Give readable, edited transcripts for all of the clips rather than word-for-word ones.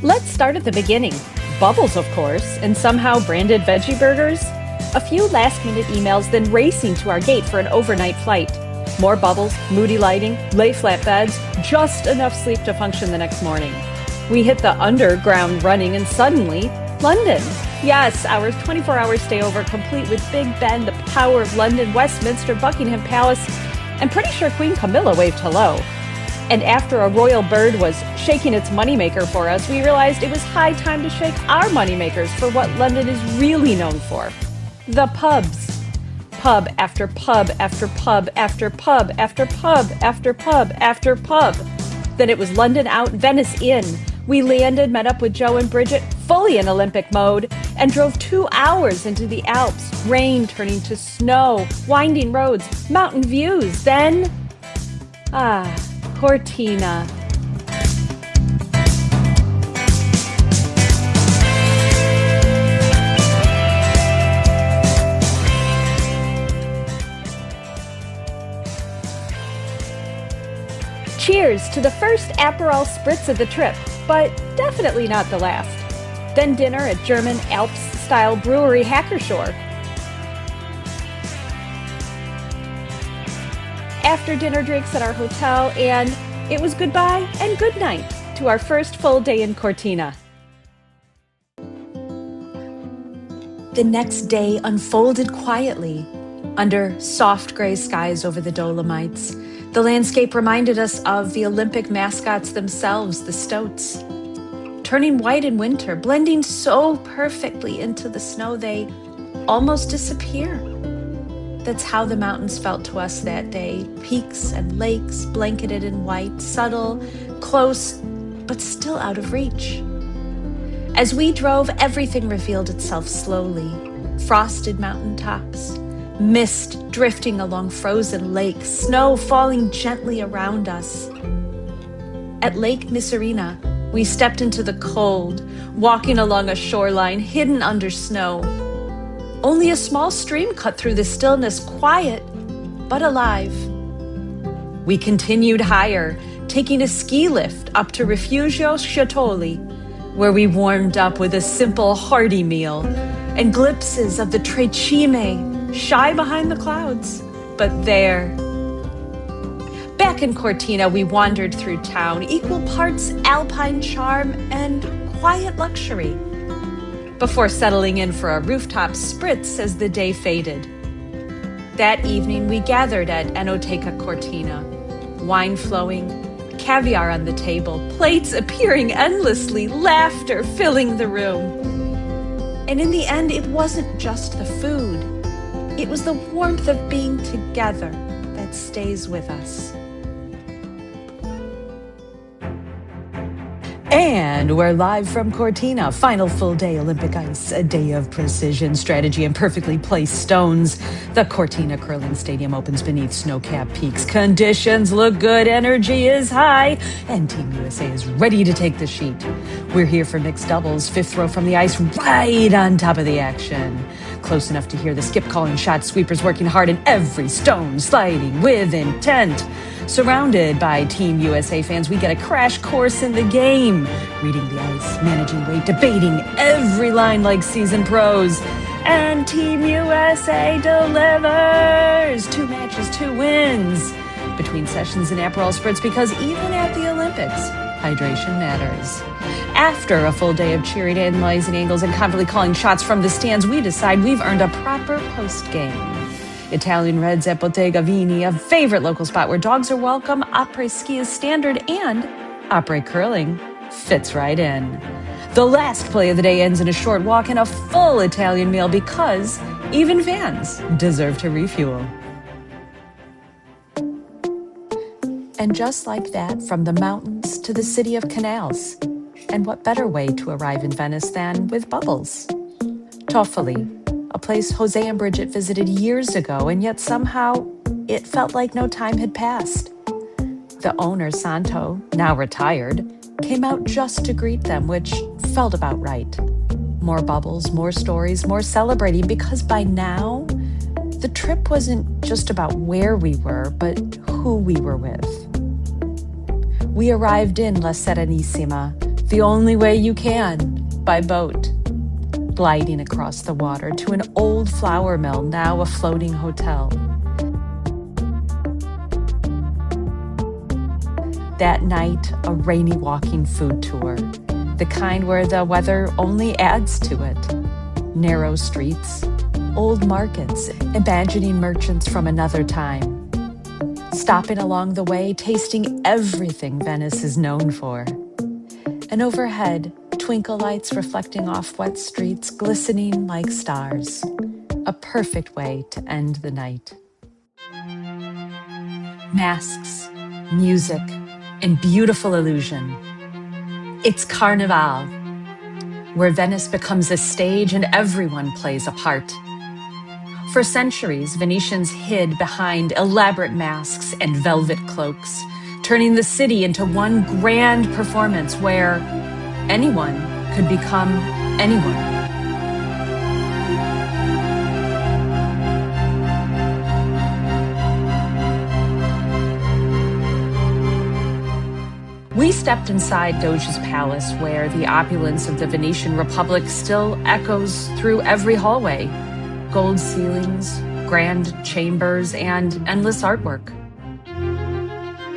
Let's start at the beginning. Bubbles, of course, and somehow branded veggie burgers. A few last-minute emails, then racing to our gate for an overnight flight. More bubbles, moody lighting, lay flat beds, just enough sleep to function the next morning. We hit the underground running and suddenly, London. Yes, our 24-hour stay over, complete with Big Ben, the Tower of London, Westminster, Buckingham Palace, and pretty sure Queen Camilla waved hello. And after a royal bird was shaking its moneymaker for us, we realized it was high time to shake our moneymakers for what London is really known for. The pubs. Pub after pub after pub after pub after pub after pub after pub. Then it was London out, Venice in. We landed, met up with Joe and Bridget, fully in Olympic mode, and drove 2 hours into the Alps, rain turning to snow, winding roads, mountain views. Then, Cortina. Cheers to the first Aperol Spritz of the trip, but definitely not the last. Then dinner at German Alps-style brewery Hackershore. After dinner drinks at our hotel, and it was goodbye and good night to our first full day in Cortina. The next day unfolded quietly under soft gray skies over the Dolomites. The landscape reminded us of the Olympic mascots themselves, the stoats. Turning white in winter, blending so perfectly into the snow, they almost disappear. That's how the mountains felt to us that day. Peaks and lakes blanketed in white, subtle, close, but still out of reach. As we drove, everything revealed itself slowly. Frosted mountaintops, mist drifting along frozen lakes, snow falling gently around us. At Lake Misurina, we stepped into the cold, walking along a shoreline hidden under snow. Only a small stream cut through the stillness, quiet but alive. We continued higher, taking a ski lift up to Refugio Sciatoli, where we warmed up with a simple hearty meal and glimpses of the Trecime, shy behind the clouds, but there. Back in Cortina, we wandered through town, equal parts alpine charm and quiet luxury, before settling in for a rooftop spritz as the day faded. That evening, we gathered at Enoteca Cortina, wine flowing, caviar on the table, plates appearing endlessly, laughter filling the room. And in the end, it wasn't just the food. It was the warmth of being together that stays with us. And we're live from Cortina. Final full day Olympic ice, a day of precision, strategy, and perfectly placed stones. The Cortina Curling Stadium opens beneath snow-capped peaks. Conditions look good, energy is high, and Team USA is ready to take the sheet. We're here for mixed doubles, fifth row from the ice, right on top of the action. Close enough to hear the skip calling shots, sweepers working hard, and every stone sliding with intent. Surrounded by Team USA fans, we get a crash course in the game, reading the ice, managing weight, debating every line like seasoned pros. And Team USA delivers 2 matches, 2 wins between sessions and Aperol Spritz, because even at the Olympics, hydration matters. After a full day of cheering, analyzing angles, and confidently calling shots from the stands, we decide we've earned a proper post-game. Italian Reds at Bottega Vini, a favorite local spot where dogs are welcome, après ski is standard, and après curling fits right in. The last play of the day ends in a short walk and a full Italian meal, because even fans deserve to refuel. And just like that, from the mountains to the city of canals. And what better way to arrive in Venice than with bubbles? Toffoli, a place Jose and Bridget visited years ago, and yet somehow it felt like no time had passed. The owner, Santo, now retired, came out just to greet them, which felt about right. More bubbles, more stories, more celebrating, because by now, the trip wasn't just about where we were, but who we were with. We arrived in La Serenissima, the only way you can, by boat, gliding across the water to an old flour mill, now a floating hotel. That night, a rainy walking food tour, the kind where the weather only adds to it. Narrow streets, old markets, imagining merchants from another time. Stopping along the way, tasting everything Venice is known for. And overhead, twinkle lights reflecting off wet streets, glistening like stars. A perfect way to end the night. Masks, music, and beautiful illusion. It's Carnivale, where Venice becomes a stage and everyone plays a part. For centuries, Venetians hid behind elaborate masks and velvet cloaks, turning the city into one grand performance where anyone could become anyone. We stepped inside Doge's palace, where the opulence of the Venetian Republic still echoes through every hallway. Gold ceilings, grand chambers, and endless artwork.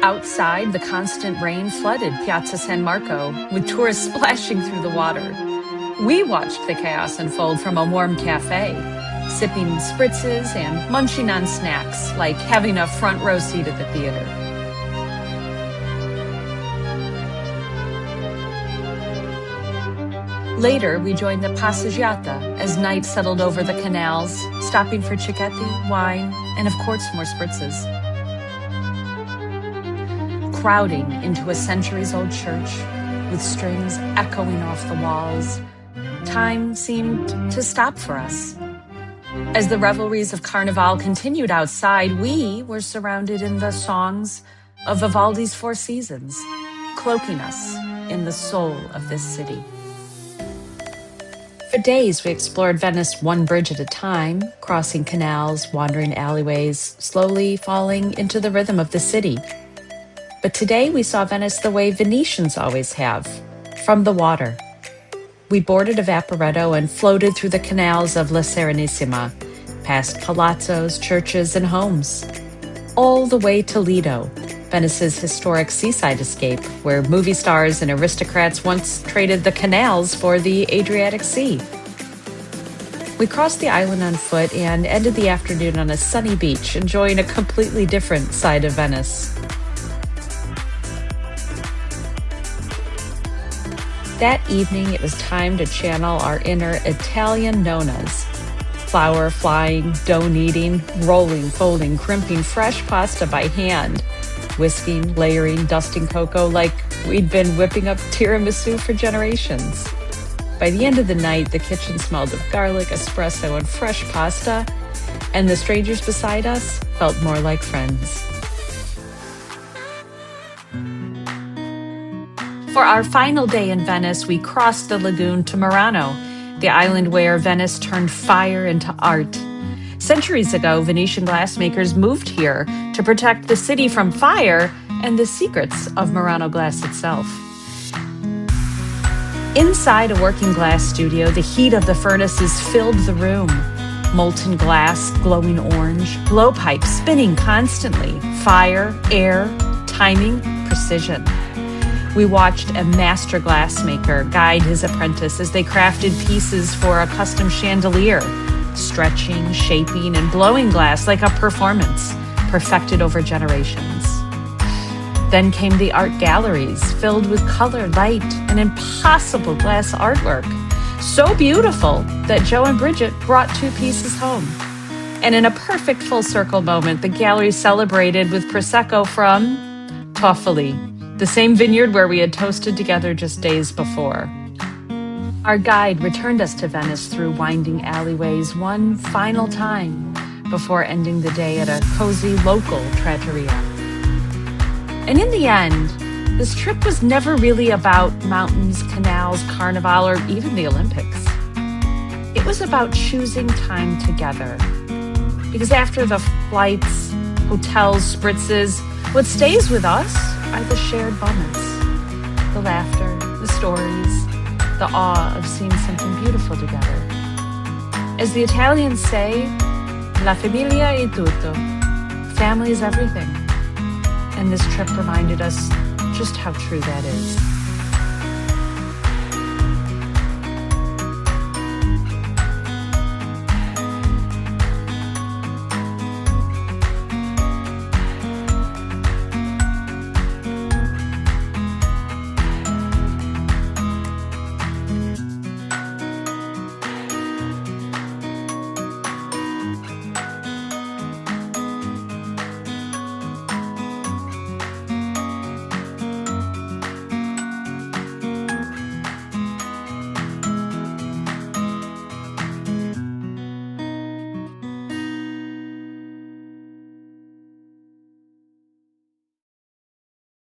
Outside, the constant rain flooded Piazza San Marco, with tourists splashing through the water. We watched the chaos unfold from a warm cafe, sipping spritzes and munching on snacks, like having a front row seat at the theater. Later, we joined the passeggiata as night settled over the canals, stopping for cicchetti, wine, and of course more spritzes. Crowding into a centuries-old church with strings echoing off the walls, time seemed to stop for us. As the revelries of Carnival continued outside, we were surrounded in the songs of Vivaldi's Four Seasons, cloaking us in the soul of this city. For days, we explored Venice one bridge at a time, crossing canals, wandering alleyways, slowly falling into the rhythm of the city. But today, we saw Venice the way Venetians always have, from the water. We boarded a vaporetto and floated through the canals of La Serenissima, past palazzos, churches, and homes, all the way to Lido, Venice's historic seaside escape, where movie stars and aristocrats once traded the canals for the Adriatic Sea. We crossed the island on foot and ended the afternoon on a sunny beach, enjoying a completely different side of Venice. That evening, it was time to channel our inner Italian nonas. Flour flying, dough kneading, rolling, folding, crimping fresh pasta by hand, whisking, layering, dusting cocoa like we'd been whipping up tiramisu for generations. By the end of the night, the kitchen smelled of garlic, espresso, and fresh pasta, and the strangers beside us felt more like friends. For our final day in Venice, we crossed the lagoon to Murano, the island where Venice turned fire into art. Centuries ago, Venetian glassmakers moved here to protect the city from fire and the secrets of Murano glass itself. Inside a working glass studio, the heat of the furnaces filled the room. Molten glass, glowing orange, blowpipes spinning constantly, fire, air, timing, precision. We watched a master glassmaker guide his apprentice as they crafted pieces for a custom chandelier, stretching, shaping, and blowing glass like a performance, perfected over generations. Then came the art galleries, filled with color, light, and impossible glass artwork. So beautiful that Joe and Bridget brought 2 pieces home. And in a perfect full circle moment, the gallery celebrated with Prosecco from Toffoli, the same vineyard where we had toasted together just days before. Our guide returned us to Venice through winding alleyways one final time before ending the day at a cozy local trattoria. And in the end, this trip was never really about mountains, canals, Carnival, or even the Olympics. It was about choosing time together. Because after the flights, hotels, spritzes, what stays with us are the shared moments, the laughter, the stories, the awe of seeing something beautiful together. As the Italians say, la famiglia è tutto. Family is everything. And this trip reminded us just how true that is.